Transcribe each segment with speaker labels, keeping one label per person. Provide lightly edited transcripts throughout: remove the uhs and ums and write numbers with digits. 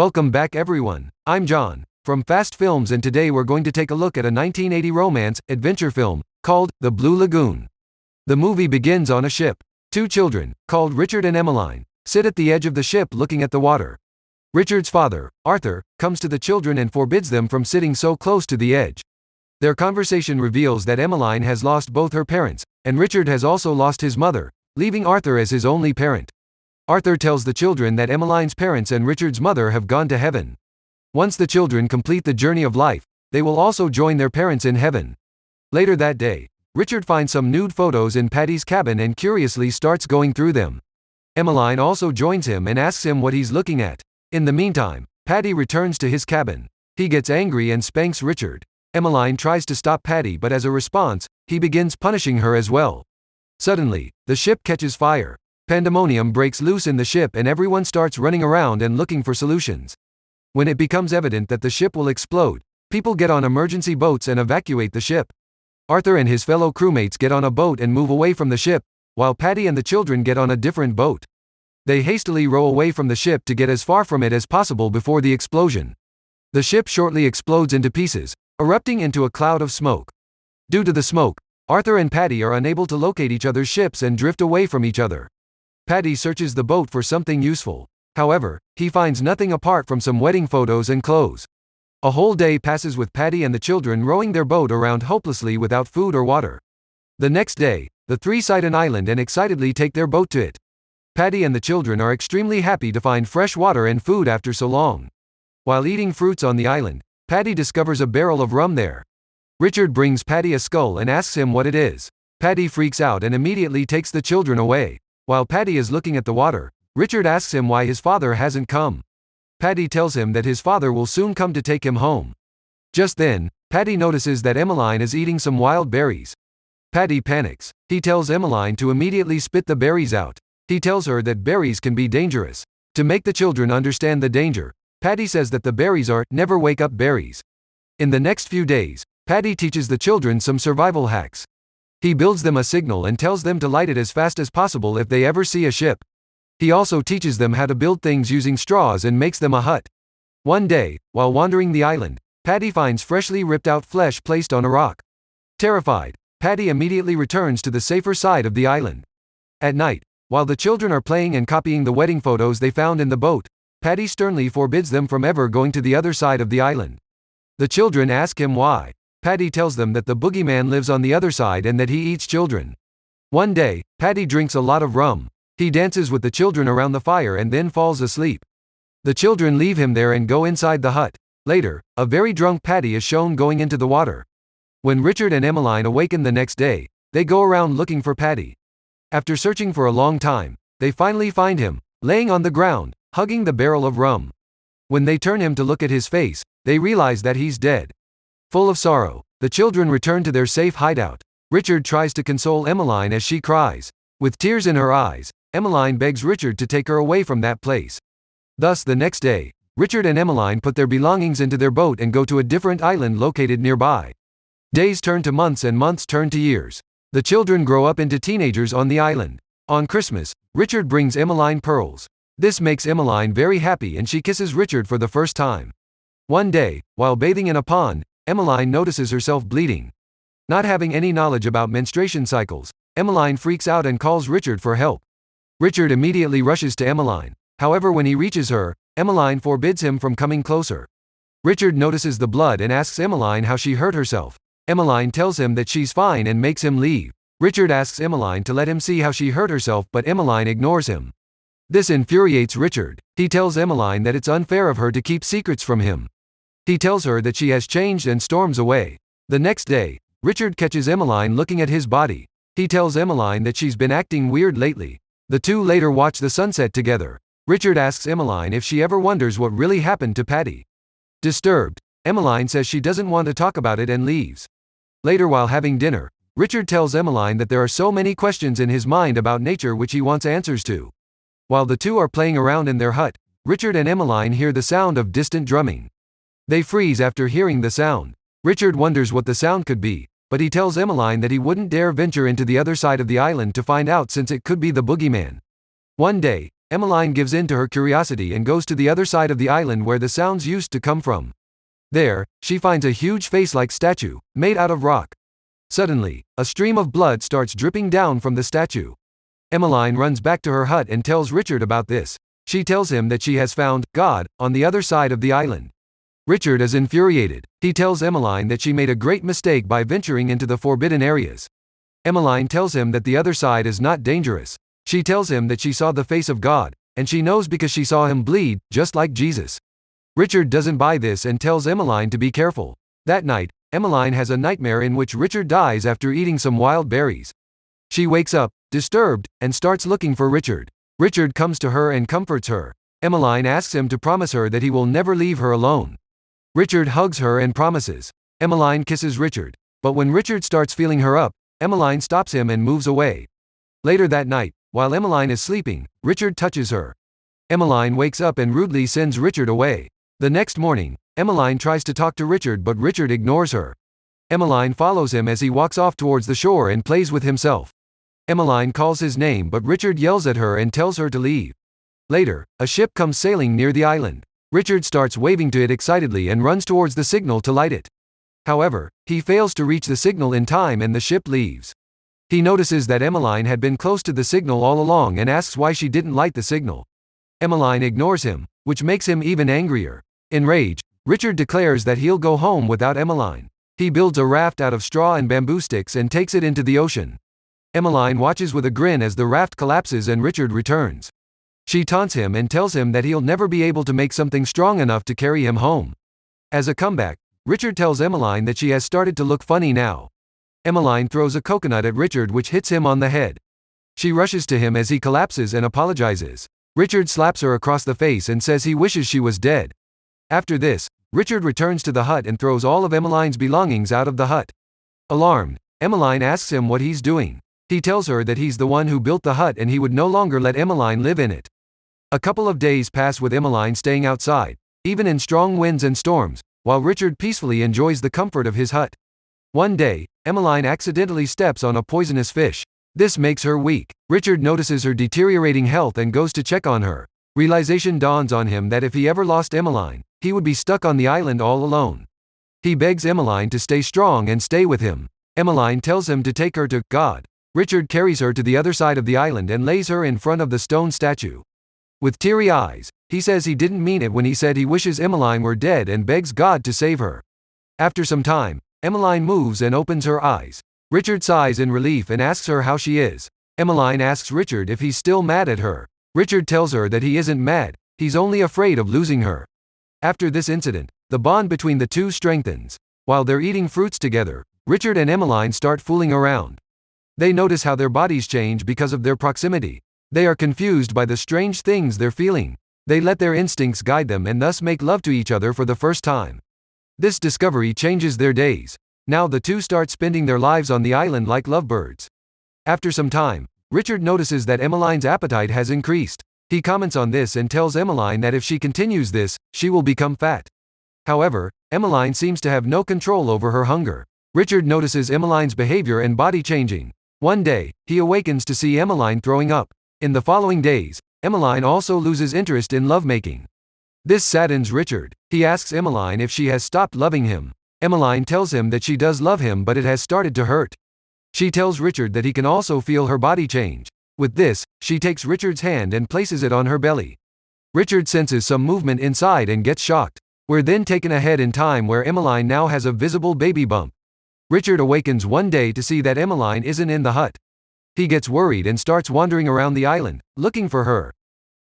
Speaker 1: Welcome back everyone. I'm John, from Fast Films, and today we're going to take a look at a 1980 romance, adventure film, called The Blue Lagoon. The movie begins on a ship. Two children, called Richard and Emmeline, sit at the edge of the ship looking at the water. Richard's father, Arthur, comes to the children and forbids them from sitting so close to the edge. Their conversation reveals that Emmeline has lost both her parents, and Richard has also lost his mother, leaving Arthur as his only parent. Arthur tells the children that Emmeline's parents and Richard's mother have gone to heaven. Once the children complete the journey of life, they will also join their parents in heaven. Later that day, Richard finds some nude photos in Paddy's cabin and curiously starts going through them. Emmeline also joins him and asks him what he's looking at. In the meantime, Paddy returns to his cabin. He gets angry and spanks Richard. Emmeline tries to stop Paddy, but as a response, he begins punishing her as well. Suddenly, the ship catches fire. Pandemonium breaks loose in the ship and everyone starts running around and looking for solutions. When it becomes evident that the ship will explode, people get on emergency boats and evacuate the ship. Arthur and his fellow crewmates get on a boat and move away from the ship, while Paddy and the children get on a different boat. They hastily row away from the ship to get as far from it as possible before the explosion. The ship shortly explodes into pieces, erupting into a cloud of smoke. Due to the smoke, Arthur and Paddy are unable to locate each other's ships and drift away from each other. Paddy searches the boat for something useful. However, he finds nothing apart from some wedding photos and clothes. A whole day passes with Paddy and the children rowing their boat around hopelessly without food or water. The next day, the three sight an island and excitedly take their boat to it. Paddy and the children are extremely happy to find fresh water and food after so long. While eating fruits on the island, Paddy discovers a barrel of rum there. Richard brings Paddy a skull and asks him what it is. Paddy freaks out and immediately takes the children away. While Paddy is looking at the water, Richard asks him why his father hasn't come. Paddy tells him that his father will soon come to take him home. Just then, Paddy notices that Emmeline is eating some wild berries. Paddy panics. He tells Emmeline to immediately spit the berries out. He tells her that berries can be dangerous. To make the children understand the danger, Paddy says that the berries are never wake up berries. In the next few days, Paddy teaches the children some survival hacks. He builds them a signal and tells them to light it as fast as possible if they ever see a ship. He also teaches them how to build things using straws and makes them a hut. One day, while wandering the island, Paddy finds freshly ripped out flesh placed on a rock. Terrified, Paddy immediately returns to the safer side of the island. At night, while the children are playing and copying the wedding photos they found in the boat, Paddy sternly forbids them from ever going to the other side of the island. The children ask him why. Paddy tells them that the boogeyman lives on the other side and that he eats children. One day, Paddy drinks a lot of rum. He dances with the children around the fire and then falls asleep. The children leave him there and go inside the hut. Later, a very drunk Paddy is shown going into the water. When Richard and Emmeline awaken the next day, they go around looking for Paddy. After searching for a long time, they finally find him, laying on the ground, hugging the barrel of rum. When they turn him to look at his face, they realize that he's dead. Full of sorrow, the children return to their safe hideout. Richard tries to console Emmeline as she cries. With tears in her eyes, Emmeline begs Richard to take her away from that place. Thus the next day, Richard and Emmeline put their belongings into their boat and go to a different island located nearby. Days turn to months and months turn to years. The children grow up into teenagers on the island. On Christmas, Richard brings Emmeline pearls. This makes Emmeline very happy and she kisses Richard for the first time. One day, while bathing in a pond, Emmeline notices herself bleeding. Not having any knowledge about menstruation cycles, Emmeline freaks out and calls Richard for help. Richard immediately rushes to Emmeline. However, when he reaches her, Emmeline forbids him from coming closer. Richard notices the blood and asks Emmeline how she hurt herself. Emmeline tells him that she's fine and makes him leave. Richard asks Emmeline to let him see how she hurt herself, but Emmeline ignores him. This infuriates Richard. He tells Emmeline that it's unfair of her to keep secrets from him. He tells her that she has changed and storms away. The next day, Richard catches Emmeline looking at his body. He tells Emmeline that she's been acting weird lately. The two later watch the sunset together. Richard asks Emmeline if she ever wonders what really happened to Paddy. Disturbed, Emmeline says she doesn't want to talk about it and leaves. Later, while having dinner, Richard tells Emmeline that there are so many questions in his mind about nature which he wants answers to. While the two are playing around in their hut, Richard and Emmeline hear the sound of distant drumming. They freeze after hearing the sound. Richard wonders what the sound could be, but he tells Emmeline that he wouldn't dare venture into the other side of the island to find out since it could be the boogeyman. One day, Emmeline gives in to her curiosity and goes to the other side of the island where the sounds used to come from. There, she finds a huge face-like statue, made out of rock. Suddenly, a stream of blood starts dripping down from the statue. Emmeline runs back to her hut and tells Richard about this. She tells him that she has found God on the other side of the island. Richard is infuriated. He tells Emmeline that she made a great mistake by venturing into the forbidden areas. Emmeline tells him that the other side is not dangerous. She tells him that she saw the face of God, and she knows because she saw him bleed, just like Jesus. Richard doesn't buy this and tells Emmeline to be careful. That night, Emmeline has a nightmare in which Richard dies after eating some wild berries. She wakes up, disturbed, and starts looking for Richard. Richard comes to her and comforts her. Emmeline asks him to promise her that he will never leave her alone. Richard hugs her and promises. Emmeline kisses Richard. But when Richard starts feeling her up, Emmeline stops him and moves away. Later that night, while Emmeline is sleeping, Richard touches her. Emmeline wakes up and rudely sends Richard away. The next morning, Emmeline tries to talk to Richard but Richard ignores her. Emmeline follows him as he walks off towards the shore and plays with himself. Emmeline calls his name but Richard yells at her and tells her to leave. Later, a ship comes sailing near the island. Richard starts waving to it excitedly and runs towards the signal to light it. However, he fails to reach the signal in time and the ship leaves. He notices that Emmeline had been close to the signal all along and asks why she didn't light the signal. Emmeline ignores him, which makes him even angrier. Enraged, Richard declares that he'll go home without Emmeline. He builds a raft out of straw and bamboo sticks and takes it into the ocean. Emmeline watches with a grin as the raft collapses and Richard returns. She taunts him and tells him that he'll never be able to make something strong enough to carry him home. As a comeback, Richard tells Emmeline that she has started to look funny now. Emmeline throws a coconut at Richard which hits him on the head. She rushes to him as he collapses and apologizes. Richard slaps her across the face and says he wishes she was dead. After this, Richard returns to the hut and throws all of Emmeline's belongings out of the hut. Alarmed, Emmeline asks him what he's doing. He tells her that he's the one who built the hut and he would no longer let Emmeline live in it. A couple of days pass with Emmeline staying outside, even in strong winds and storms, while Richard peacefully enjoys the comfort of his hut. One day, Emmeline accidentally steps on a poisonous fish. This makes her weak. Richard notices her deteriorating health and goes to check on her. Realization dawns on him that if he ever lost Emmeline, he would be stuck on the island all alone. He begs Emmeline to stay strong and stay with him. Emmeline tells him to take her to God. Richard carries her to the other side of the island and lays her in front of the stone statue. With teary eyes, he says he didn't mean it when he said he wishes Emmeline were dead and begs God to save her. After some time, Emmeline moves and opens her eyes. Richard sighs in relief and asks her how she is. Emmeline asks Richard if he's still mad at her. Richard tells her that he isn't mad, he's only afraid of losing her. After this incident, the bond between the two strengthens. While they're eating fruits together, Richard and Emmeline start fooling around. They notice how their bodies change because of their proximity. They are confused by the strange things they're feeling. They let their instincts guide them and thus make love to each other for the first time. This discovery changes their days. Now the two start spending their lives on the island like lovebirds. After some time, Richard notices that Emmeline's appetite has increased. He comments on this and tells Emmeline that if she continues this, she will become fat. However, Emmeline seems to have no control over her hunger. Richard notices Emmeline's behavior and body changing. One day, he awakens to see Emmeline throwing up. In the following days, Emmeline also loses interest in lovemaking. This saddens Richard. He asks Emmeline if she has stopped loving him. Emmeline tells him that she does love him but it has started to hurt. She tells Richard that he can also feel her body change. With this, she takes Richard's hand and places it on her belly. Richard senses some movement inside and gets shocked. We're then taken ahead in time where Emmeline now has a visible baby bump. Richard awakens one day to see that Emmeline isn't in the hut. He gets worried and starts wandering around the island, looking for her.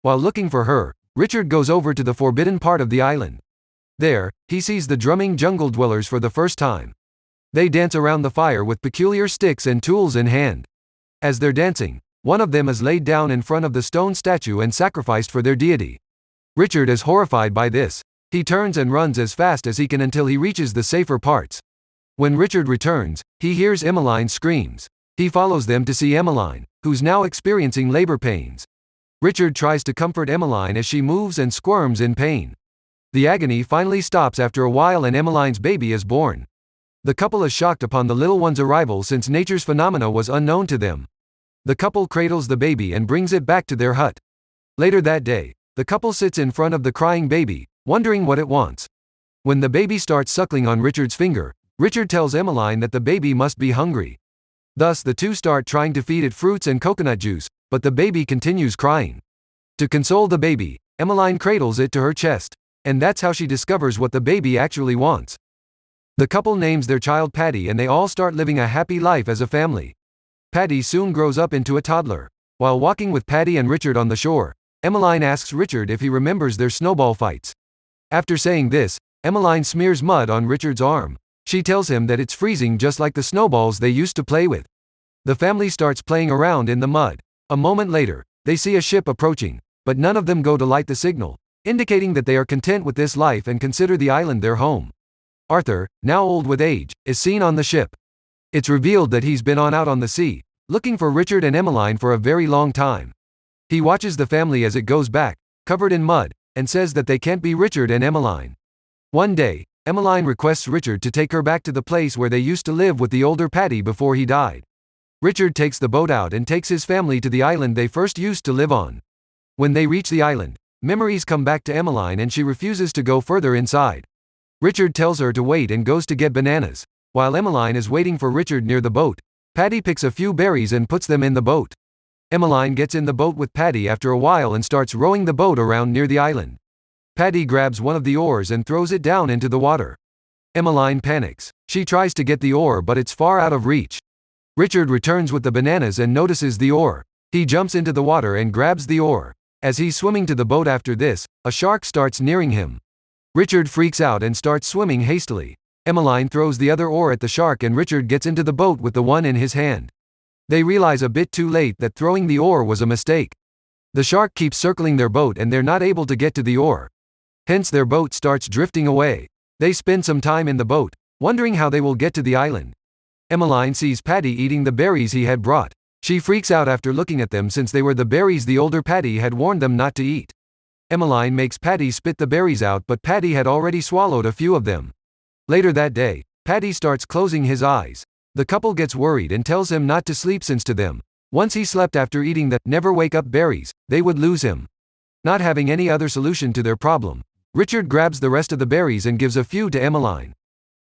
Speaker 1: While looking for her, Richard goes over to the forbidden part of the island. There, he sees the drumming jungle dwellers for the first time. They dance around the fire with peculiar sticks and tools in hand. As they're dancing, one of them is laid down in front of the stone statue and sacrificed for their deity. Richard is horrified by this. He turns and runs as fast as he can until he reaches the safer parts. When Richard returns, he hears Emmeline's screams. He follows them to see Emmeline, who's now experiencing labor pains. Richard tries to comfort Emmeline as she moves and squirms in pain. The agony finally stops after a while and Emmeline's baby is born. The couple is shocked upon the little one's arrival since nature's phenomena was unknown to them. The couple cradles the baby and brings it back to their hut. Later that day, the couple sits in front of the crying baby, wondering what it wants. When the baby starts suckling on Richard's finger, Richard tells Emmeline that the baby must be hungry. Thus the two start trying to feed it fruits and coconut juice, but the baby continues crying. To console the baby, Emmeline cradles it to her chest, and that's how she discovers what the baby actually wants. The couple names their child Patty and they all start living a happy life as a family. Patty soon grows up into a toddler. While walking with Patty and Richard on the shore, Emmeline asks Richard if he remembers their snowball fights. After saying this, Emmeline smears mud on Richard's arm. She tells him that it's freezing just like the snowballs they used to play with. The family starts playing around in the mud. A moment later, they see a ship approaching, but none of them go to light the signal, indicating that they are content with this life and consider the island their home. Arthur, now old with age, is seen on the ship. It's revealed that he's been out on the sea, looking for Richard and Emmeline for a very long time. He watches the family as it goes back, covered in mud, and says that they can't be Richard and Emmeline. One day, Emmeline requests Richard to take her back to the place where they used to live with the older Patty before he died. Richard takes the boat out and takes his family to the island they first used to live on. When they reach the island, memories come back to Emmeline and she refuses to go further inside. Richard tells her to wait and goes to get bananas. While Emmeline is waiting for Richard near the boat, Patty picks a few berries and puts them in the boat. Emmeline gets in the boat with Patty after a while and starts rowing the boat around near the island. Patty grabs one of the oars and throws it down into the water. Emmeline panics. She tries to get the oar but it's far out of reach. Richard returns with the bananas and notices the oar. He jumps into the water and grabs the oar. As he's swimming to the boat after this, a shark starts nearing him. Richard freaks out and starts swimming hastily. Emmeline throws the other oar at the shark and Richard gets into the boat with the one in his hand. They realize a bit too late that throwing the oar was a mistake. The shark keeps circling their boat and they're not able to get to the oar. Hence their boat starts drifting away. They spend some time in the boat, wondering how they will get to the island. Emmeline sees Patty eating the berries he had brought. She freaks out after looking at them since they were the berries the older Patty had warned them not to eat. Emmeline makes Patty spit the berries out but Patty had already swallowed a few of them. Later that day, Patty starts closing his eyes. The couple gets worried and tells him not to sleep since to them, once he slept after eating the never wake up berries, they would lose him. Not having any other solution to their problem, Richard grabs the rest of the berries and gives a few to Emmeline.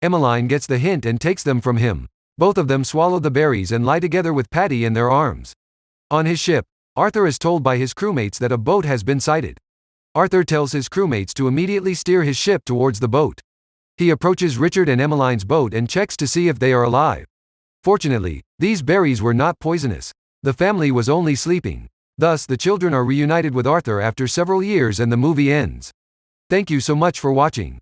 Speaker 1: Emmeline gets the hint and takes them from him. Both of them swallow the berries and lie together with Patty in their arms. On his ship, Arthur is told by his crewmates that a boat has been sighted. Arthur tells his crewmates to immediately steer his ship towards the boat. He approaches Richard and Emmeline's boat and checks to see if they are alive. Fortunately, these berries were not poisonous. The family was only sleeping. Thus, the children are reunited with Arthur after several years and the movie ends. Thank you so much for watching.